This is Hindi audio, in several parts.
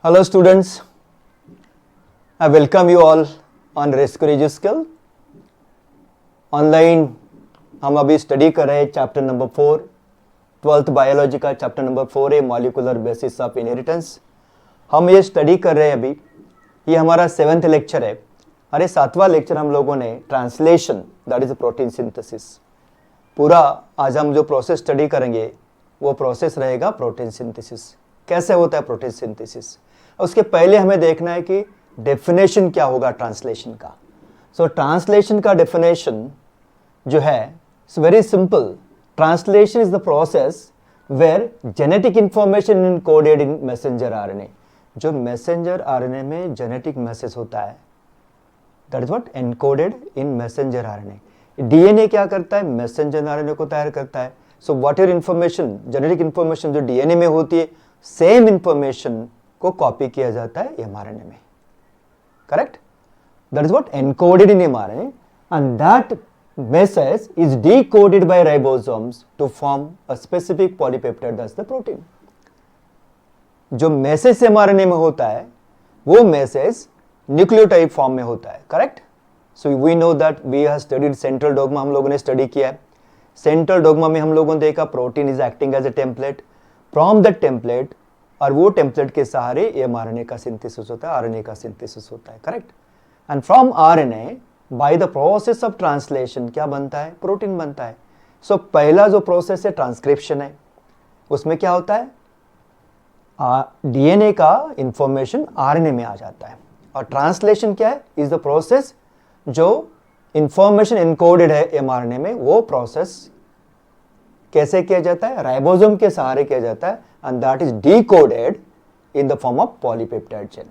Hello students, I welcome you all on Rescue Skill. Online हम अभी स्टडी कर रहे हैं चैप्टर नंबर 4, 12th बायोलॉजी का चैप्टर नंबर 4 है मॉलिक्यूलर बेसिस ऑफ इनहेरिटेंस. हम ये स्टडी कर रहे हैं अभी, ये हमारा 7th लेक्चर है. अरे 7वां लेक्चर हम लोगों ने translation that is protein synthesis. पूरा आज हम जो प्रोसेस स्टडी करेंगे वो प्रोसेस रहेगा प्रोटीन सिंथेसिस. कैसे होता है प्रोटीन सिंथेसिस, उसके पहले हमें देखना है कि डेफिनेशन क्या होगा ट्रांसलेशन का. सो ट्रांसलेशन का डेफिनेशन जो है it's very simple. Translation is the process where genetic information encoded in messenger RNA. जो मैसेंजर आरएनए में जेनेटिक मैसेज होता है that is what encoded in messenger RNA. DNA क्या करता है, मैसेंजर आरएनए को तैयार करता है. So whatever information, genetic information जो डीएनए में होती है, सेम इंफॉर्मेशन को कॉपी किया जाता है एमआरएनए में. Correct? That is what encoded in mRNA and that message is decoded by ribosomes to form a specific polypeptide, that's the protein. जो मैसेज एमआरएनए में होता है वो मैसेज न्यूक्लियोटाइड फॉर्म में होता है. Correct? So we know that we have studied central dogma, हम लोगों ने स्टडी किया है. सेंट्रल डोग्मा में हम लोगों ने देखा protein is acting as a template. From that template और वो टेम्पलेट के सहारे एमआरएनए का सिंथेसिस होता है, आरएनए का सिंथेसिस होता है. Correct? And from RNA by the process of translation क्या बनता है, प्रोटीन बनता है. सो पहला जो प्रोसेस है ट्रांसक्रिप्शन है. उसमें क्या होता है, डीएनए का इंफॉर्मेशन आरएनए में आ जाता है. और ट्रांसलेशन क्या है, इज द प्रोसेस जो इंफॉर्मेशन इनकोडेड है एमआरएनए में, वो प्रोसेस कैसे किया जाता है, राइबोसोम के सहारे किया जाता है. And that is decoded in the form of polypeptide chain.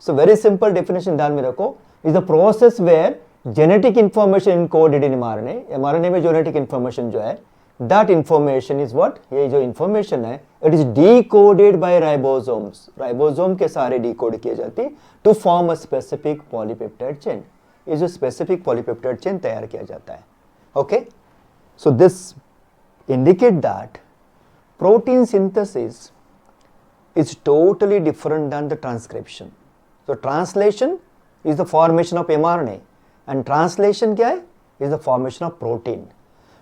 So very simple definition ध्यान में रखो, is the process where genetic information encoded in mRNA. MRNA में जेनेटिक इंफॉर्मेशन जो है दैट इंफॉर्मेशन इज व्हाट, ये जो इंफॉर्मेशन है it is decoded by ribosomes. Ribosome के सहारे डिकोड किए जाती है to form a specific polypeptide chain. ये जो स्पेसिफिक पॉलीपेप्टाइड चेन तैयार किया जाता है. Okay, so this indicate that protein synthesis is totally different than the transcription. So translation is the formation of mRNA and translation क्या है, is the formation of protein.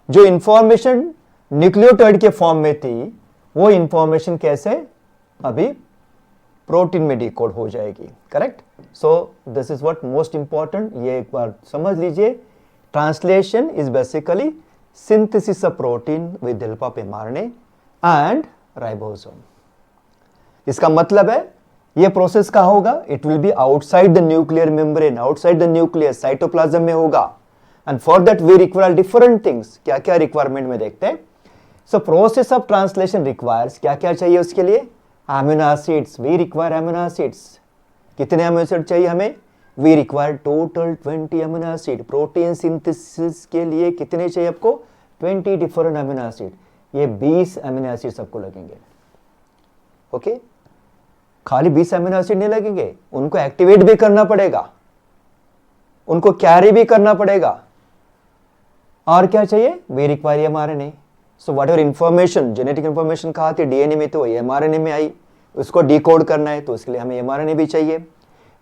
जो information न्यूक्लियोटाइड के फॉर्म में थी वो information कैसे अभी प्रोटीन में डिकोड हो जाएगी. Correct? So this is what most important, ये एक बार समझ लीजिए. Translation is basically synthesis of protein with the help of mRNA and ribosome. इसका मतलब है ये प्रोसेस का होगा, it will be outside the nuclear membrane, outside the nuclear cytoplasm में होगा. And for that we require different things. क्या क्या रिक्वायरमेंट में देखते हैं. So process of translation requires, क्या क्या चाहिए उसके लिए, amino acids. We require amino acids. कितने अमीनो एसिड चाहिए हमें, we require total 20 amino acid. Protein synthesis के लिए कितने चाहिए आपको, 20 डिफरेंट अमीनो एसिड. ये 20 अमीनो एसिड सबको लगेंगे. ओके, खाली 20 अमीनो एसिड नहीं लगेंगे, उनको एक्टिवेट भी करना पड़ेगा, उनको कैरी भी करना पड़ेगा. और क्या चाहिए, we require mRNA. So whatever information, genetic information कहाँ थी, डीएनए में, तो एमआरएनए में आई, उसको डिकोड करना है तो उसके लिए हमें एमआरएनए भी चाहिए.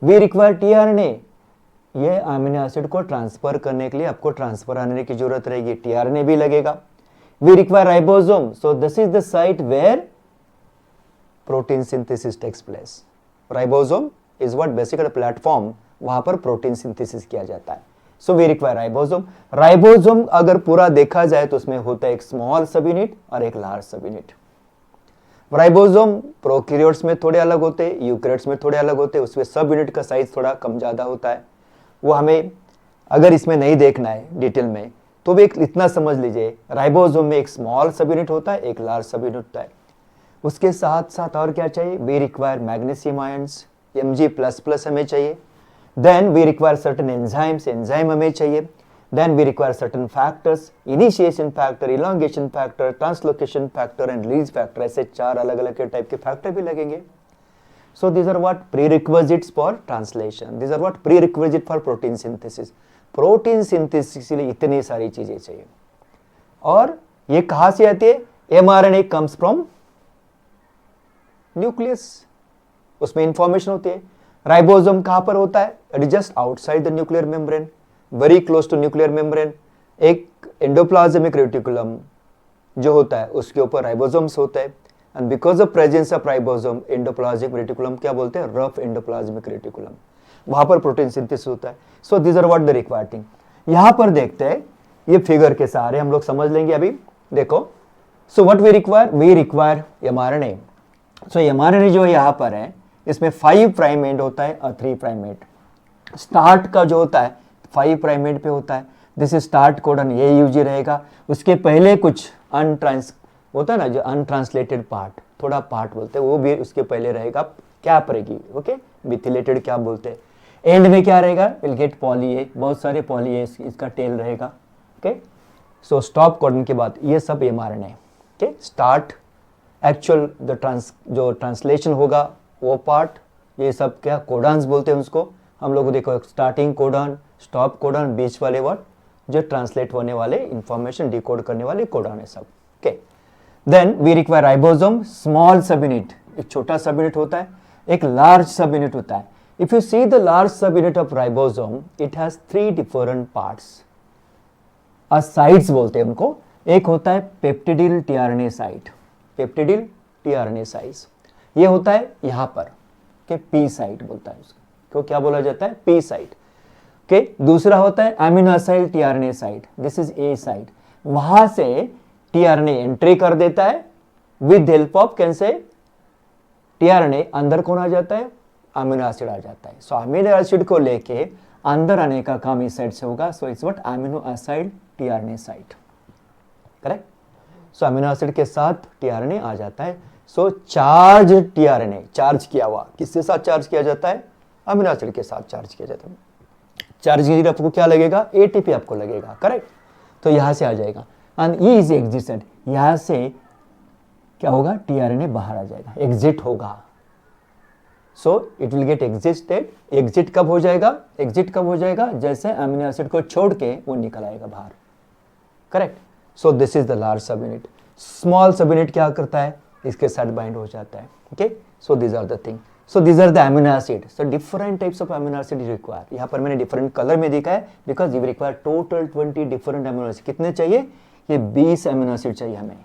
We require tRNA. ये अमीनो एसिड को ट्रांसफर करने के लिए आपको ट्रांसफर आरएनए की जरूरत रहेगी, टीआरएनए भी लगेगा. We require ribosome. So this is the site where protein synthesis takes place. Ribosome is what basically platform, वहां पर प्रोटीन सिंथेसिस किया जाता है. So we require ribosome. Ribosome अगर पूरा देखा जाए तो उसमें होता है एक स्मॉल सब यूनिट और एक large sub unit. Ribosome prokaryotes में थोड़े अलग होते हैं, यूकैरियोट्स में थोड़े अलग होते हैं, उसमें सब यूनिट का साइज थोड़ा कम ज़्यादा होता है. वो हमें अगर इसमें नहीं देखना है डिटेल में तो भी एक इतना समझ लीजिए, राइबोसोम में एक स्मॉल सब यूनिट होता है, एक लार्ज सब यूनिट होता है. उसके साथ साथ और क्या चाहिए, we require magnesium ions, Mg++ हमें चाहिए. Then we require certain enzymes, enzyme हमें चाहिए. Then we require certain factors, initiation factor, elongation factor, translocation factor and release factor. ऐसे 4 अलग अलग के टाइप के फैक्टर भी लगेंगे. So these are what prerequisites for translation. These are what prerequisite for protein synthesis. Protein synthesis के लिए इतनी सारी चीजें चाहिए. और ये कहाँ से आती है, mRNA comes from न्यूक्लियस. उसमें इंफॉर्मेशन होती है। राइबोसोम कहां पर होता है? It is just outside the nuclear membrane, very close to nuclear membrane. एक एंडोप्लाज्मिक रेटिकुलम जो होता है उसके ऊपर राइबोसोम्स होते हैं, and because of presence of ribosome endoplasmic reticulum क्या बोलते हैं? रफ एंडोप्लाज्मिक रेटिकुलम, वहां पर प्रोटीन सिंथेसिस होता है। So this are what the required thing. यहां पर देखते हैं, ये फिगर के सहारे हम लोग समझ लेंगे अभी। देखो, so what we require mRNA। So mRNA जो यहां पर है इसमें 5 प्राइम एंड होता है और 3 प्राइम एंड। स्टार्ट का जो होता है 5 प्राइम एंड पे होता है, दिस इज स्टार्ट कोडन, ये यूजी रहेगा। उसके पहले कुछ होता है ना, जो अनट्रांसलेटेड पार्ट, थोड़ा पार्ट बोलते हैं, वो भी उसके पहले रहेगा, कैप रहेगी, ओके, मिथिलेटेड क्या बोलते हैं। एंड में क्या रहेगा? विल गेट पॉली ए, बहुत सारे पॉली ए, इसका टेल रहेगा, ओके। सो स्टॉप कोडन के बाद ये सब mRNA, ओके। स्टार्ट एक्चुअल जो ट्रांसलेशन होगा वो पार्ट, ये सब क्या कोडॉन्स बोलते हैं उसको हम लोग। देखो, स्टार्टिंग कोडॉन, स्टॉप कोडॉन, बीच वाले वर्ड जो ट्रांसलेट होने वाले इंफॉर्मेशन डिकोड करने वाले कोडॉन है सब, okay. Then we require ribosome, small sub unit, एक छोटा सब यूनिट होता है, एक लार्ज सब यूनिट होता है। If you see the large sub unit of ribosome, it has 3 different parts, sites बोलते हैं उनको। एक होता है पेप्टिडिल टीआरएनए साइट, पेप्टिडिल टीआरएनए साइट्स, ये होता है यहां पर, के पी साइट बोलता है उसको, तो क्या बोला जाता है? P site, okay. दूसरा होता है amino acid tRNA site, this is a site, वहां से टीआरएनए एंट्री कर देता है विद हेल्प ऑफ कैसे टीआरएनए अंदर कौन आ जाता है? अमीनो एसिड आ जाता है। सो अमीनो एसिड को लेके अंदर आने का काम इस साइड से होगा। So it's what amino acid tRNA site, correct. So amino acid के साथ टीआरएनए आ जाता है। सो चार्ज टीआरएनए, चार्ज किया हुआ, किसके साथ चार्ज किया जाता है? अमीनो एसिड के साथ चार्ज किया जाता है। चार्ज की आपको क्या लगेगा? एटीपी आपको लगेगा, करेक्ट। तो यहां से आ जाएगा एंड ये इज एग्जिटेड, यहां से क्या होगा? टीआरएनए बाहर आ जाएगा, एग्जिट होगा। So it will get exerted. Exit कब हो जाएगा? एग्जिट कब हो जाएगा? जैसे अमीनो एसिड को छोड़ के वो निकल आएगा बाहर, correct. So this is the large sub unit. Small sub unit क्या करता है? इसके साथ बाइंड हो जाता है, okay. So these are the thing, so these are the amino acid. So different types of amino acid require, यहाँ पर मैंने डिफरेंट कलर में दिखा है because you require total 20 different amino acid. कितने चाहिए? ये 20 अमीनो एसिड चाहिए हमें।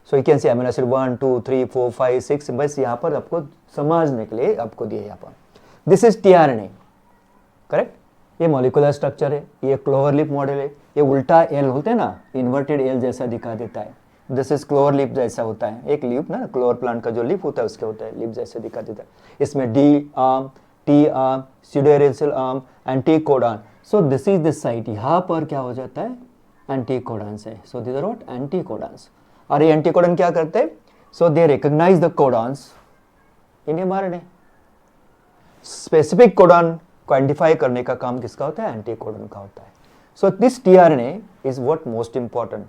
So you can see amino acid 1 2 3 4 5 6, बस यहाँ पर आपको समझने के लिए आपको दिए यहाँ पर। This is tRNA, correct. ये मॉलिक्यूलर स्ट्रक्चर है, ये क्लोवर लिप मॉडल है, ये उल्टा एल होते हैं ना, इन्वर्टेड एल जैसा दिखा देता है। दिस इज क्लोवर लिप जैसा होता है, एक लिप ना, क्लोवर प्लांट का जो लिप होता है उसके होता है, लिप जैसे दिखा देता है। इसमें D arm, T arm, pseudouridyl arm, anticodon. So this is this site, यहाँ पर क्या हो जाता है? एंटी कोडॉन्स है। So this are what? Anticodons. और ये एंटी कोडॉन क्या करते हैं? So they recognise the codons in mRNA। Specific codon को आइडेंटिफाई करने का काम किसका होता है? एंटी कोडॉन का होता है। So this tRNA is what most important.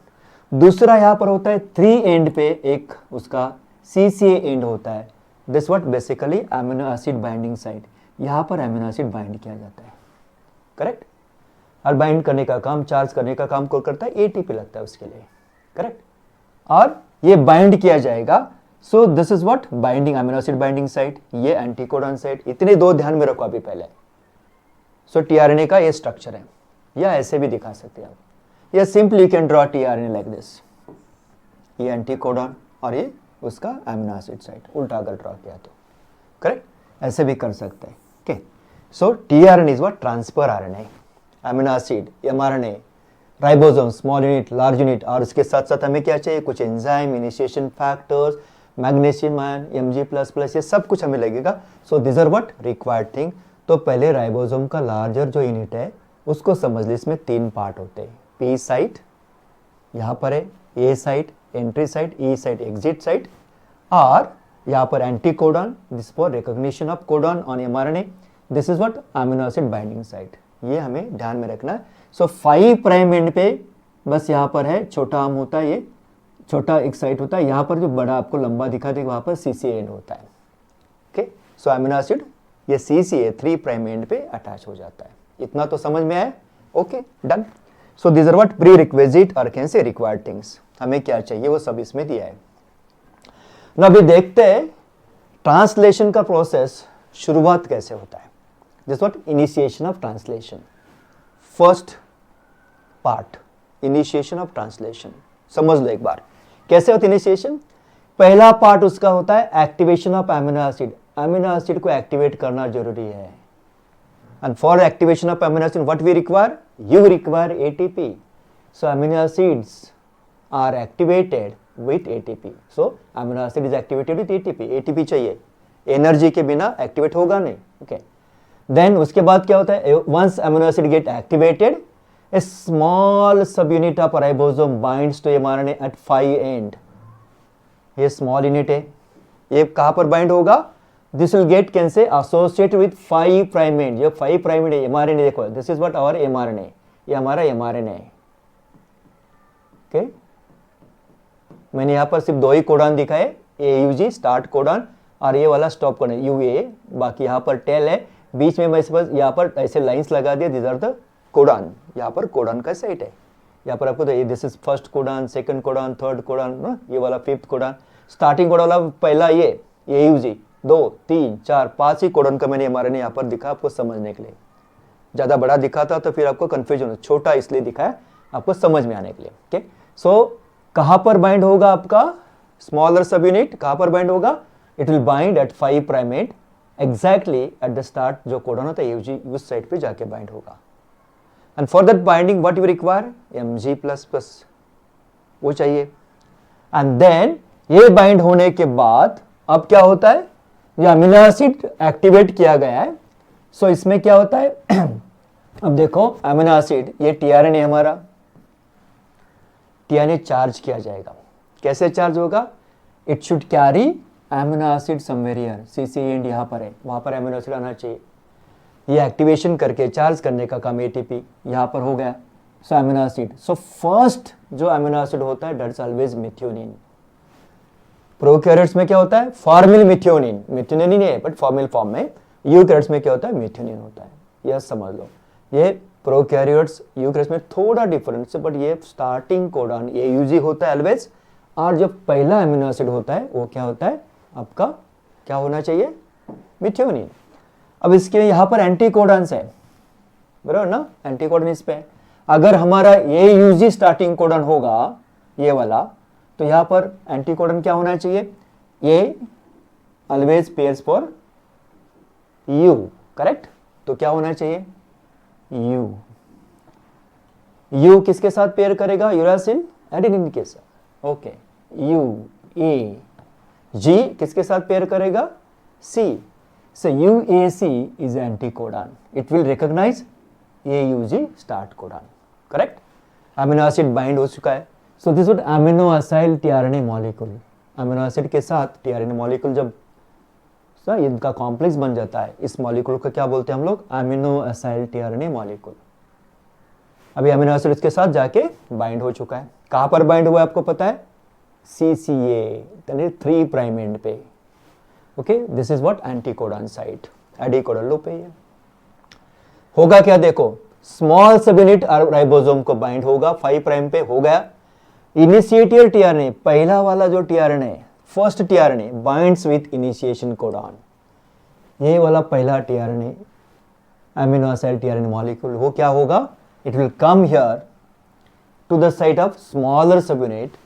दूसरा यहां पर होता है 3 एंड पे एक उसका CCA एंड होता है, this what basically amino acid binding site. यहां पर अमीनो एसिड बाइंड किया जाता है, करेक्ट। और बाइंड करने का काम, चार्ज करने का काम कौन करता है? एटीपी लगता है उसके लिए, करेक्ट। और ये बाइंड किया जाएगा। सो this is what? Binding, amino acid binding site, ये एंटीकोडॉन साइट। इतने दो ध्यान में रखो अभी पहले। सो टीआरएनए का ये स्ट्रक्चर है, या ऐसे भी दिखा सकते हैं आप, या simply you can draw tRNA like this. ये एंटीकोडॉन और ये उसका अमीनो एसिड साइट, उल्टा अगर ड्रॉ किया तो, करेक्ट। ऐसे भी कर सकते हैं, okay. So tRNA is what? Transfer RNA, amino acid, mRNA, ribosome, small unit, large unit, और उसके साथ साथ हमें क्या चाहिए? कुछ enzyme, initiation factors, magnesium ion, Mg++, ये सब कुछ हमें लगेगा। So this are what? Required thing. तो पहले राइबोसोम का लार्जर जो यूनिट है उसको समझ ली, इसमें 3 पार्ट होते हैं। पी साइट यहाँ पर है, ए साइट एंट्री साइट, ई साइट एग्जिट साइट, और यहाँ पर anti codon, this for recognition of codon on mRNA, this is what? Amino acid binding site. ये हमें ध्यान में रखना है। सो 5 प्राइम एंड पे बस यहाँ पर है, छोटा आर्म होता है, ये छोटा एक साइट होता है। यहाँ पर जो बड़ा आपको लंबा दिखा दे वहाँ पर CCA एंड होता है, ओके। सो अमीनो एसिड ये CCA 3 प्राइम एंड पे अटैच हो जाता है। इतना तो समझ में आया, okay, done. So this are what? Prerequisite और कैन से रिक्वायर्ड थिंग्स। हमें क्या चाहिए वो सब इसमें दिया है। ना अभी देखते हैं ट्रांसलेशन का प्रोसेस शुरुआत कैसे होता है? This what initiation of translation, first part, initiation of translation. समझ लो एक बार कैसे होता है इनिशिएशन। पहला पार्ट उसका होता है activation of amino acid. Amino acid को एक्टिवेट करना जरूरी है। And for activation of amino acid what we require? You require ATP. So amino acids are activated with ATP. So amino acid is activated with ATP. ATP चाहिए, एनर्जी के बिना एक्टिवेट होगा नहीं। ओके, देन उसके बाद क्या होता है? Once amino acid get activated, a small subunit of ribosome binds to mRNA at 5' end. ये स्मॉल यूनिट है, ये कहां पर बाइंड होगा? This will get can say associate with 5' end। ये 5' end है mRNA। देखो, this is what our mRNA, ये हमारा mRNA है। ओके, मैंने यहां पर सिर्फ दो ही कोडॉन दिखाए, AUG स्टार्ट कोडॉन और ये वाला स्टॉप कोडॉन UA। बाकी यहां पर टेल है, बीच में मैं बस यहां पर ऐसे लाइंस लगा दिया, दिस आर द कोडॉन। यहाँ पर कोडॉन का साइट है। यहाँ पर आपको तो this is first codon, second codon, third codon ना, ये वाला फिफ्थ कोडॉन। स्टार्टिंग कोडॉन वाला पहला ये AUG, 2, 3, 4, 5 ही कोडॉन का मैंने हमारे यहाँ पर दिखा आपको समझने के लिए। ज़्यादा बड़ा दिखा था तो फिर आपको कन्फ्यूजन, छोटा इसलिए दिखाया आपको समझ में आने के लिए। ओके, सो कहाँ पर बाइंड होगा आपका स्मॉलर सब यूनिट? कहाँ पर बाइंड होगा? It will bind at 5' end exactly at the start. जो कोडॉन होता है AUG उस साइड पे जाके बाइंड होगा। And for that binding what you require? Mg++, वो चाहिए। and then ये बाइंड होने के बाद अब क्या होता है? ये अमीनो एसिड एक्टिवेट किया गया है। सो इसमें क्या होता है? अब देखो अमीनो एसिड, ये tRNA हमारा, tRNA चार्ज किया जाएगा। कैसे चार्ज होगा? It should carry amino acid somewhere here, CC and यहाँ पर है, वहां पर अमीनो एसिड आना चाहिए। ये एक्टिवेशन करके चार्ज करने का काम एटीपी यहाँ पर हो गया। सो अमीनो एसिड, सो फर्स्ट जो अमीनो एसिड होता है दैट्स ऑलवेज मेथियोनिन। प्रोकैरियोट्स में क्या होता है? फॉर्मिल मेथियोनिन, मेथियोनिन नहीं है बट फॉर्मिल फॉर्म में। यूकैरियोट्स में क्या होता है? मेथियोनिन होता है। यह समझ लो, ये प्रोकैरियोट्स यूकैरियोट्स में थोड़ा डिफरेंस है, बट ये स्टार्टिंग कोडॉन AUG होता है ऑलवेज। और जो पहला अमीनो एसिड होता है वो क्या होता है आपका? क्या होना चाहिए? मेथियोनिन। अब इसके यहाँ पर एंटीकोडॉन्स है, बराबर ना? एंटीकोडॉन इस पे। अगर हमारा AUG स्टार्टिंग कोडॉन होगा ये वाला, तो यहाँ पर एंटीकोडॉन क्या होना चाहिए? ये always pairs for U, correct? तो क्या होना चाहिए? U किसके साथ पेयर करेगा? यूरासिल एडेनिन के साथ। ओके, U, A, G किसके साथ पेयर करेगा? C। So UAC is anticodon. It will recognize AUG start codon. Correct? Amino acid bind हो चुका है। So this would amino acyl tRNA molecule. Amino acid के साथ tRNA molecule जब इनका कॉम्प्लेक्स बन जाता है, इस मॉलिक्यूल को क्या बोलते हैं हम लोग? Amino acyl tRNA molecule. अभी अमीनो एसिड इसके साथ जाके बाइंड हो चुका है। कहाँ पर बाइंड हुआ है आपको पता है? CCA, यानी 3' end पे। Okay, this is what anticodon site, anticodon loop पे है। होगा क्या? देखो, स्मॉल सब यूनिट राइबोसोम को बाइंड होगा, 5' पे हो गया। इनिशिएटर tRNA, पहला वाला जो tRNA, first tRNA binds with initiation codon. ये वाला पहला tRNA, aminoacyl tRNA molecule, वो क्या होगा? It will come here to the site of smaller sub unit,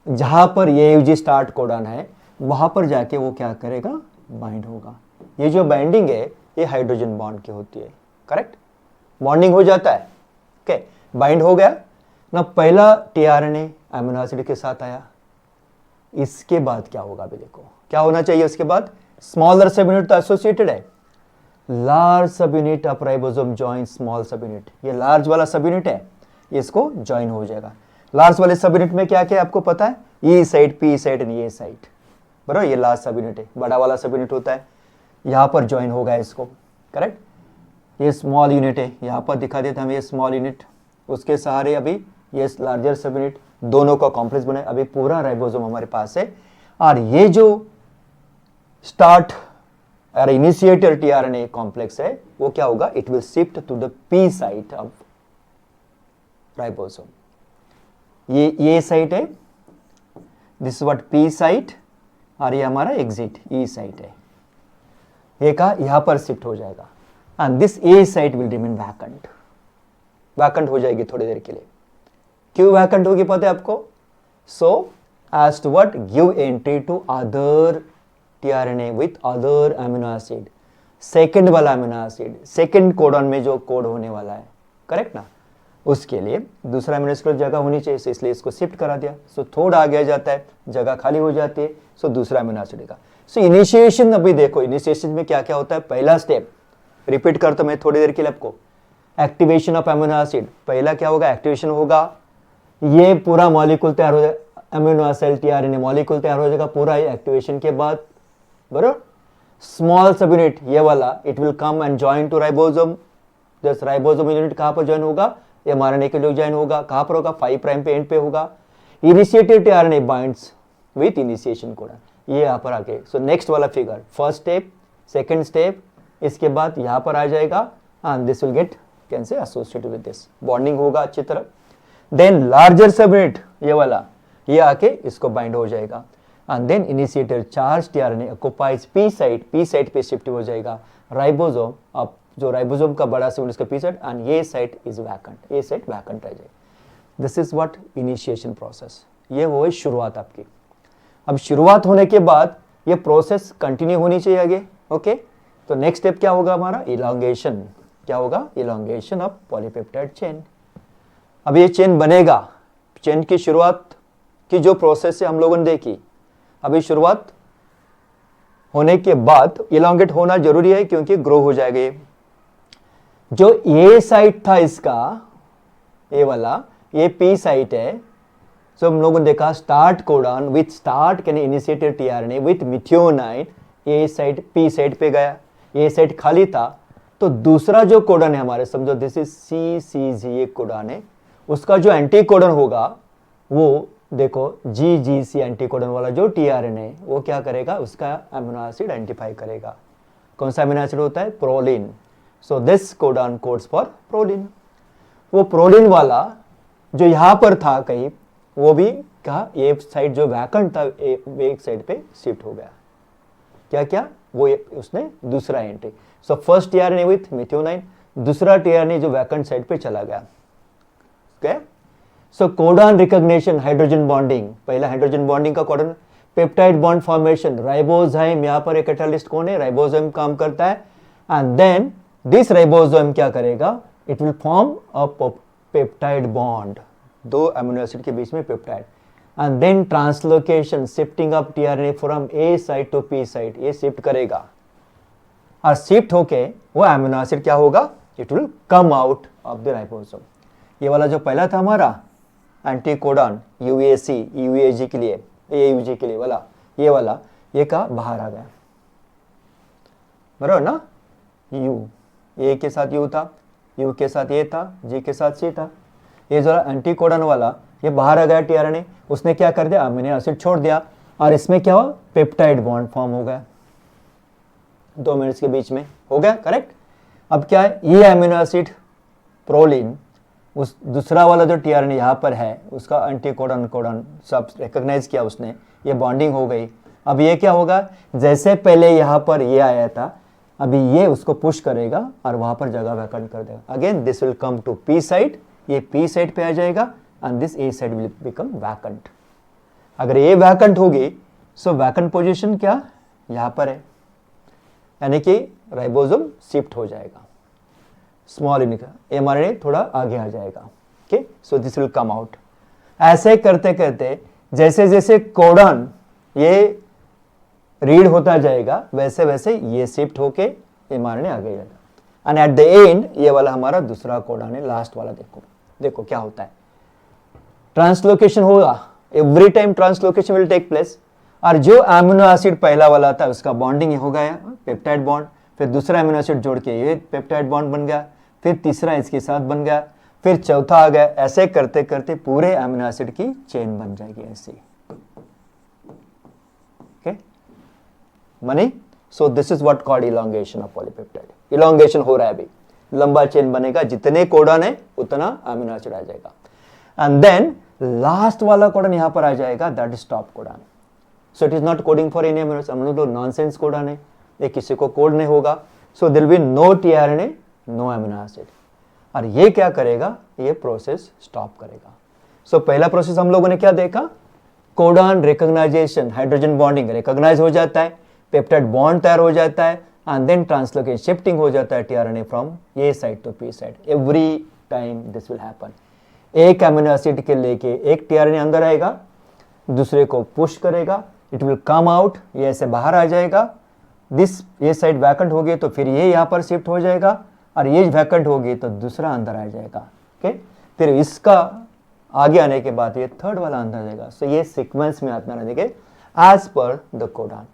जहां पर AUG स्टार्ट कोडॉन है, वहां पर जाके वो क्या करेगा? बाइंड होगा। ये जो बाइंडिंग है ये हाइड्रोजन बॉन्ड की होती है, करेक्ट? बॉन्डिंग हो जाता है। ओके, बाइंड हो गया ना, पहला tRNA अमीनो एसिड के साथ आया। इसके बाद क्या होगा? अभी देखो क्या होना चाहिए उसके बाद? स्मॉलर सब यूनिट तो एसोसिएटेड है, large sub unit of ribosome join small sub unit. ये लार्ज वाला सब यूनिट है, इसको जॉइन हो जाएगा। लार्ज वाले सब यूनिट में क्या क्या है आपको पता है? E site, P site and A site, बराबर? ये लार्ज सब यूनिट है। बड़ा वाला सब यूनिट होता है, यहाँ पर ज्वाइन होगा इसको, करेक्ट? ये स्मॉल यूनिट है, यहाँ पर दिखा देते हम ये स्मॉल यूनिट, उसके सहारे अभी ये लार्जर सब यूनिट, दोनों का कॉम्प्लेक्स बने। अभी पूरा राइबोसोम हमारे पास है। और ये जो स्टार्ट और इनिशिएटर tRNA कॉम्प्लेक्स है वो क्या होगा? It will shift to the P site of ribosome. ये साइट है, this is what P site, और ये हमारा एग्जिट E साइट है। ए का यहां पर शिफ्ट हो जाएगा and this A site will remain vacant, vacant हो जाएगी थोड़ी देर के लिए। क्यों वैकेंट होगी पता है आपको? So as to what, give entry to other tRNA with other amino acid, second वाला अमीनो एसिड, सेकंड कोडॉन में जो कोड होने वाला है, करेक्ट ना, उसके लिए दूसरा अमीनो एसिड जगह होनी चाहिए, so इसलिए इसको शिफ्ट करा दिया। सो थोड़ा आगे जाता है, जगह खाली हो जाती है, सो दूसरा अमीनो एसिड का। सो इनिशिएशन, अभी देखो इनिशिएशन में क्या क्या होता है। पहला स्टेप रिपीट करता मैं थोड़ी देर के लिए आपको, एक्टिवेशन ऑफ अमीनो एसिड। पहला क्या होगा? एक्टिवेशन होगा, ये पूरा मॉलिक्यूल तैयार हो जाएगा, अमीनो एसिड टीआरएनए मॉलिक्यूल तैयार हो जाएगा पूरा एक्टिवेशन के बाद, बराबर। स्मॉल सब यूनिट ये वाला, it will come and join to ribosome. Just ribosome unit कहां पर ज्वाइन होगा? एमआरएनए के लिए ज्वाइन होगा। कहां पर होगा? 5 प्राइम पे एंड पे होगा। Initiated tRNA binds with initiation codon, ये यहां पर आके। सो नेक्स्ट वाला figure, first step, second step, इसके बाद यहां पर आ जाएगा and this will get can से एसोसिएटेड विद दिस, बॉन्डिंग होगा अच्छी तरह। देन लार्जर सब यूनिट ये वाला, ये आके इसको बाइंड हो जाएगा and then initiator charge tRNA occupies P site पे शिफ्ट हो जाएगा राइबोसोम। अब जो राइबोसोम का बड़ा सेगमेंट इसका पी साइट एंड ये साइट इज वैकेंट, ये साइट वैकेंट रह जाएगी। This is what initiation process, ये वो है शुरुआत आपकी। अब शुरुआत होने के बाद ये प्रोसेस कंटिन्यू होनी चाहिए आगे, ओके। तो नेक्स्ट स्टेप क्या होगा हमारा? इलॉन्गेशन। क्या होगा? Elongation of polypeptide chain. अब ये चेन बनेगा, चेन की शुरुआत की जो प्रोसेस है हम लोगों ने देखी, अभी शुरुआत होने के बाद इलॉन्गेट होना जरूरी है क्योंकि ग्रो हो जाएगा। ये जो ए साइट था इसका, ए वाला, ये पी साइट है। सो हम लोगों ने देखा start codon with start can initiated tRNA with methionine, A site P site पे गया, ए साइट खाली था। तो दूसरा जो कोडॉन है हमारे, समझो दिस इज CCG एक कोडॉन है, उसका जो एंटी कोडॉन होगा वो देखो GGC एंटी कोडॉन वाला जो टीआरएनए है वो क्या करेगा? उसका अमीनो एसिड आइडेंटिफाई करेगा। कौन सा अमीनो एसिड होता है? Proline. So this codon codes for proline. वो प्रोलिन वाला जो यहां पर था कहीं, वो भी कहा ये साइड जो वैकेंट था एक साइड पे शिफ्ट हो गया। क्या क्या? वो उसने दूसरा entry. So first tRNA with methionine, दूसरा टीआरएनए जो वैकेंट साइड पे चला गया, ओके। सो कोडॉन रिकॉग्निशन, हाइड्रोजन बॉन्डिंग, पहला हाइड्रोजन बॉन्डिंग का codon, peptide bond formation, ribozyme, यहां पर एक कैटालिस्ट कौन है? राइबोजाइम काम करता है एंड देन दिस राइबोजाइम क्या करेगा? It will form a peptide bond, दो अमीनो एसिड के बीच में peptide, and then translocation, shifting of tRNA from A site to P site, ये शिफ्ट करेगा और शिफ्ट होके वो अमीनो एसिड क्या होगा? It will come out of the ribosome. ये वाला जो पहला था हमारा एंटी कोडॉन UAC UAG के लिए, AUG के लिए वाला, ये वाला ये का बाहर आ गया, बराबर ना। U, A के साथ U था, U के साथ A था, G के साथ C था। ये जो एंटी कोडॉन वाला ये बाहर आ गया टीआरएनए, उसने क्या कर दिया? अमीनो एसिड छोड़ दिया और इसमें क्या हुआ? पेप्टाइड बॉन्ड फॉर्म हो गया, 2 मिनट्स के बीच में हो गया, करेक्ट। अब क्या है? ये अमीनो एसिड प्रोलिन, उस दूसरा वाला जो टीआरएनए यहाँ पर है उसका एंटी कोडॉन कोडॉन सब रिकॉग्नाइज किया उसने, ये बॉन्डिंग हो गई। अब ये क्या होगा? जैसे पहले यहाँ पर ये आया था, अभी ये उसको पुश करेगा और वहां पर जगह वैकेंट कर देगा। Again this will come to P side, ये पी साइड पे आ जाएगा and this A side will become vacant. अगर ये वैकेंट होगी सो वैकेंट पोजीशन क्या? यहाँ पर है, यानी कि राइबोसोम शिफ्ट हो जाएगा, स्मॉल यूनिट एमआरएनए थोड़ा आगे आ जाएगा, okay. So this will come out. ऐसे करते करते जैसे जैसे कोडॉन ये रीड होता जाएगा वैसे वैसे ये शिफ्ट होके एमआरएनए आगे जाएगा एंड एट द एंड ये वाला हमारा दूसरा कोडॉन है, लास्ट वाला। देखो देखो क्या होता है, ट्रांसलोकेशन होगा, every time translocation will take place. और जो अमीनो एसिड पहला वाला था उसका बॉन्डिंग हो गया पेप्टाइड बॉन्ड, फिर दूसरा अमीनो एसिड जोड़ के ये पेप्टाइड बॉन्ड बन गया, फिर तीसरा इसके साथ बन गया, फिर चौथा आ गया। ऐसे करते करते पूरे अमीनो एसिड की चेन बन जाएगी ऐसे, okay money. So this is what called elongation of polypeptide. Elongation हो रहा है, अभी लंबा चेन बनेगा, जितने कोडॉन है उतना अमीनो एसिड आ जाएगा एंड देन लास्ट वाला कोडॉन यहां पर आ जाएगा, that is stop codon. So it is not coding for any amino acid, हम लोग नॉनसेंस कोडॉन है, ये किसी को कोड नहीं होगा, so there will be no tRNA, no amino acid. और ये क्या करेगा, ये प्रोसेस स्टॉप करेगा। सो पहला प्रोसेस हम लोगों ने क्या देखा, codon recognisation, hydrogen bonding recognise हो जाता है, पेप्टाइड बॉन्ड तैयार हो जाता है, एंड देन ट्रांसलोकेशन शिफ्टिंग हो जाता है tRNA from A side to P side. Every time this will happen. एक अमीनो एसिड के लेके एक टीआरएनए अंदर आएगा, दूसरे को पुश करेगा, इट विल कम आउट, ये ऐसे बाहर आ जाएगा, दिस ये साइड वैकेंट होगी तो फिर ये यहाँ पर शिफ्ट हो जाएगा, और ये वैकेंट होगी तो दूसरा अंदर आ जाएगा। ओके, फिर इसका आगे आने के बाद ये थर्ड वाला अंदर जाएगा। सो ये सीक्वेंस में आता है, देखिए एज पर द कोडॉन।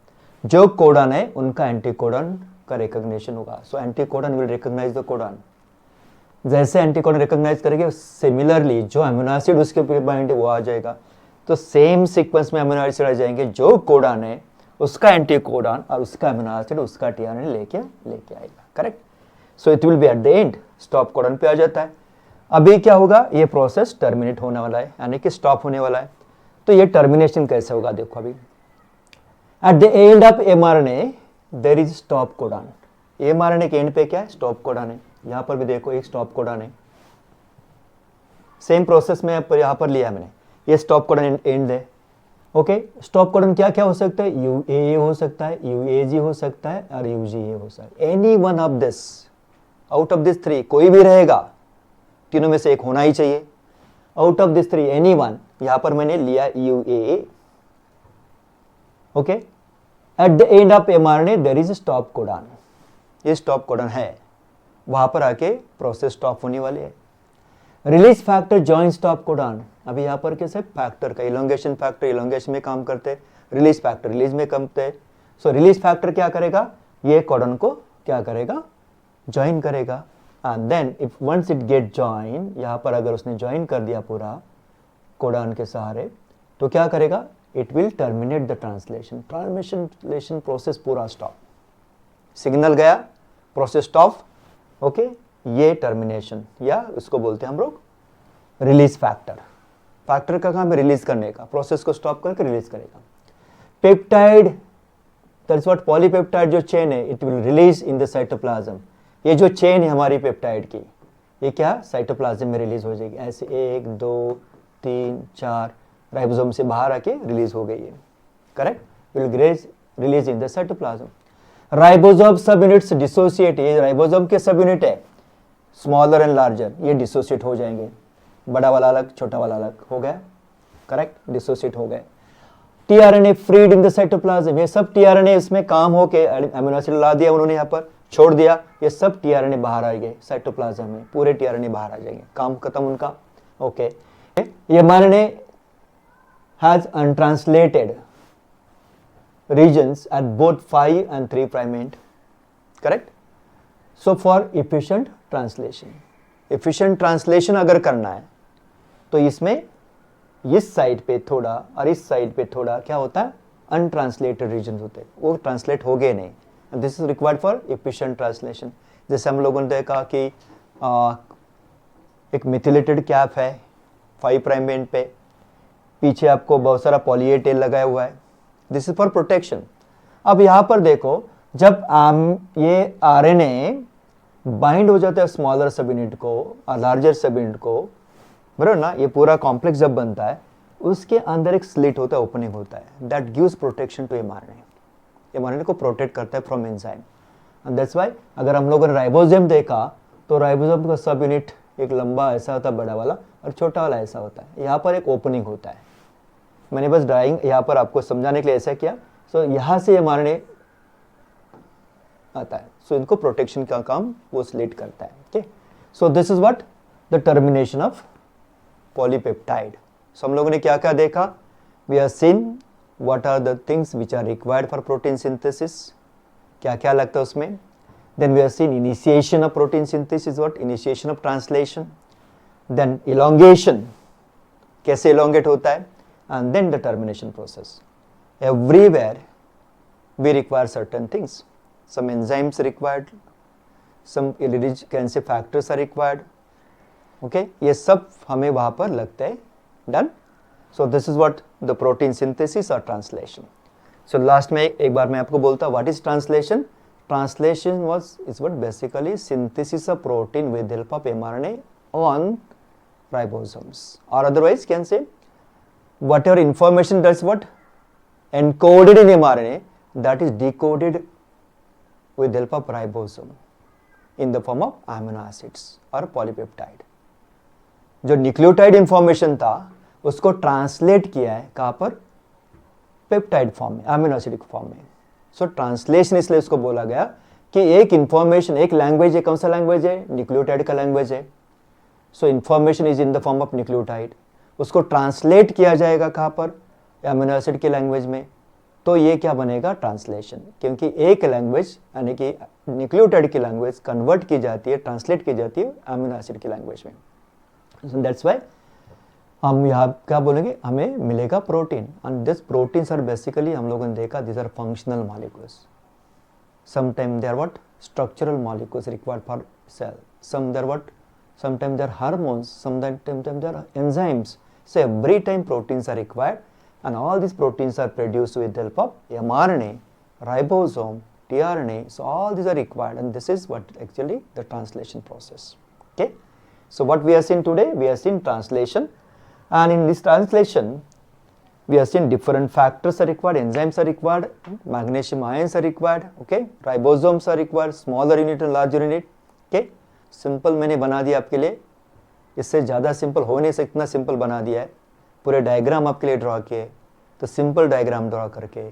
जो कोडॉन है उनका एंटीकोडॉन का रिकॉग्निशन होगा। So anticodon will recognise the codon. जैसे एंटीकोडॉन रिकॉग्नाइज करेंगे, सिमिलरली जो अमीनो एसिड उसके ऊपर बाइंड है वो आ जाएगा। तो सेम सीक्वेंस में अमीनो एसिड आ जाएंगे, जो कोडॉन है उसका एंटीकोडॉन और उसका अमीनो एसिड उसका टीआरएनए लेके आएगा। Correct. So it will B eight the and, stop codon पे आ जाता है। अभी क्या होगा, ये प्रोसेस टर्मिनेट होने वाला है, यानी कि स्टॉप होने वाला है। तो ये टर्मिनेशन कैसे होगा, देखो अभी at the end of mRNA there is stop codon. MRNA के एंड पे क्या है, स्टॉप कोडॉन है। यहां पर भी देखो एक स्टॉप कोडॉन है, सेम प्रोसेस में यहां पर लिया मैंने, ये स्टॉप कोडॉन एंड है। ओके, स्टॉप कोडॉन क्या क्या हो सकता है, यूएए हो सकता है, यूएजी हो सकता है, और यूजीए हो सकता है। Any one of this, out of this three कोई भी रहेगा, तीनों में से एक होना ही चाहिए। Out of this three any one, यहां पर मैंने लिया UAA. Okay, at the end of mRNA there is stop codon. ये स्टॉप कोडॉन है, वहां पर आके प्रोसेस स्टॉप होने वाली है। Release factor join stop codon. अभी यहाँ पर कैसे फैक्टर का इलोंगेशन फैक्टर इलोंगेशन में काम करते हैं, रिलीज फैक्टर रिलीज में करते हैं। सो रिलीज फैक्टर क्या करेगा, ये कोडॉन को क्या करेगा, ज्वाइन करेगा। And then if once it get join, यहाँ पर अगर उसने ज्वाइन कर दिया पूरा कोडॉन के सहारे, तो क्या करेगा, it will terminate the translation. Translation process पूरा स्टॉप, सिग्नल गया, प्रोसेस स्टॉप। ओके, ये टर्मिनेशन या उसको बोलते हैं हम लोग रिलीज फैक्टर। फैक्टर का काम है रिलीज करने का, प्रोसेस को स्टॉप करके रिलीज करेगा। Peptide, that is what polypeptide जो चेन है, it will release in the cytoplasm. ये जो चेन है हमारी पेप्टाइड की, ये क्या साइटोप्लाज्म में रिलीज हो जाएगी। ऐसे 1 2 3 4 राइबोसोम से बाहर आके रिलीज हो गई है। Correct, will release in the cytoplasm. Ribosome सब यूनिट्स डिसोसिएट, ये राइबोसोम के सब यूनिट है, स्मॉलर एंड लार्जर, ये डिसोसिएट हो जाएंगे। बड़ा वाला अलग, छोटा वाला अलग हो गया। करेक्ट, डिसोसिएट हो गए। TRNA freed in the cytoplasm, ये सब टीआरएनए इसमें काम होके अमीनो एसिड ला दिया उन्होंने, यहाँ पर छोड़ दिया, ये सब टीआरएनए बाहर आ गए साइटोप्लाज्म में, पूरे टीआरएनए बाहर आ जाएंगे, काम खत्म उनका। ओके, ये mRNA has untranslated regions at both 5 and 3 prime end. Correct? So for efficient translation अगर करना है तो इसमें इस साइड पे थोड़ा और इस साइड पे थोड़ा क्या होता है, अनट्रांसलेटेड रीजन होते हैं, वो ट्रांसलेट हो गए नहीं। This is required for efficient translation. जैसे हम लोगों ने देखा कि एक मिथिलेटेड कैप है 5 प्राइम एंड पे, पीछे आपको बहुत सारा पॉली ए टेल लगाया हुआ है, दिस इज फॉर प्रोटेक्शन। अब यहां पर देखो, जब ये आरएनए बाइंड हो जाता है स्मॉलर सब यूनिट को और लार्जर सब यूनिट को, बराबर ना, ये पूरा कॉम्प्लेक्स जब बनता है उसके अंदर एक स्लिट होता है, ओपनिंग होता है, that gives protection to mRNA. MRNA को प्रोटेक्ट करता है from enzyme, and that's why अगर हम लोगों ने राइबोसोम देखा तो राइबोसोम का सब यूनिट एक लंबा ऐसा होता है, बड़ा वाला, और छोटा वाला ऐसा होता है। यहाँ पर एक ओपनिंग होता है, मैंने बस ड्राइंग यहाँ पर आपको समझाने के लिए ऐसा किया। सो यहाँ से एमआरएनए आता है, सो इनको प्रोटेक्शन का काम वो स्लिट करता है। Okay, so this is what the termination of polypeptide. So हम लोगों ने क्या क्या देखा, we are seen what are the things which are required for protein synthesis, क्या क्या लगता है उसमें। Then we are seen initiation of protein synthesis, what initiation of translation, then elongation, कैसे इलोंगेट होता है, and then the termination process. Everywhere we require certain things. Some enzymes are required, some can say factors are required. Okay, ये सब हमें वहाँ पर लगता है। Done. So this is what the protein synthesis or translation. So last में एक बार मैं आपको बोलता हूँ what is translation. Translation was is what basically synthesis of protein with help of mRNA on ribosomes, or otherwise can say whatever information that's what encoded in mRNA that is decoded with help of ribosome in the form of amino acids or polypeptide. जो न्यूक्लियोटाइड इंफॉर्मेशन था उसको ट्रांसलेट किया है कहाँ पर, पेप्टाइड फॉर्म में, अमीनो एसिडिक फॉर्म में. सो ट्रांसलेशन इसलिए उसको बोला गया कि एक इंफॉर्मेशन, एक लैंग्वेज है, कौन सा लैंग्वेज है, न्यूक्लियोटाइड का लैंग्वेज है. सो information is in the form of nucleotide, उसको ट्रांसलेट किया जाएगा कहाँ पर, अमीनो एसिड के लैंग्वेज में. तो ये क्या बनेगा, ट्रांसलेशन. क्योंकि एक लैंग्वेज यानी कि न्यूक्लियोटाइड की लैंग्वेज कन्वर्ट की जाती है, ट्रांसलेट की जाती है अमीनो एसिड की लैंग्वेज में. दैट्स वाई हम यहाँ क्या बोलेंगे, हमें मिलेगा protein. And this proteins are basically, हम लोगों ने देखा, this are functional molecules. Sometime they are what, structural molecules required for cell. Some they are what, sometimes they are hormones, sometimes they are enzymes. So every time proteins are required, and all these proteins are produced with the help of mRNA, ribosome, tRNA. So all these are required, and this is what actually the translation process. Okay. So what we have seen today, we have seen translation, and in this translation, we have seen different factors are required, enzymes are required, magnesium ions are required. Okay, ribosomes are required, smaller unit and larger unit. Okay. Simple मैंने बना दिया आपके लिए, इससे ज़्यादा सिंपल हो नहीं सकता, इतना सिंपल बना दिया है. पूरे डायग्राम आपके लिए ड्रॉ किए, तो सिंपल डायग्राम ड्रॉ करके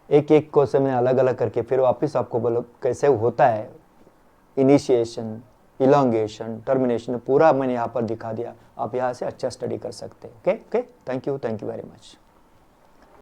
एक एक को से मैंने अलग अलग करके फिर वापस आपको बोलो कैसे होता है इनिशिएशन, इलोंगेशन, टर्मिनेशन, पूरा मैंने यहाँ पर दिखा दिया. आप यहाँ से अच्छा स्टडी कर सकते हैं. Okay okay, thank you very much.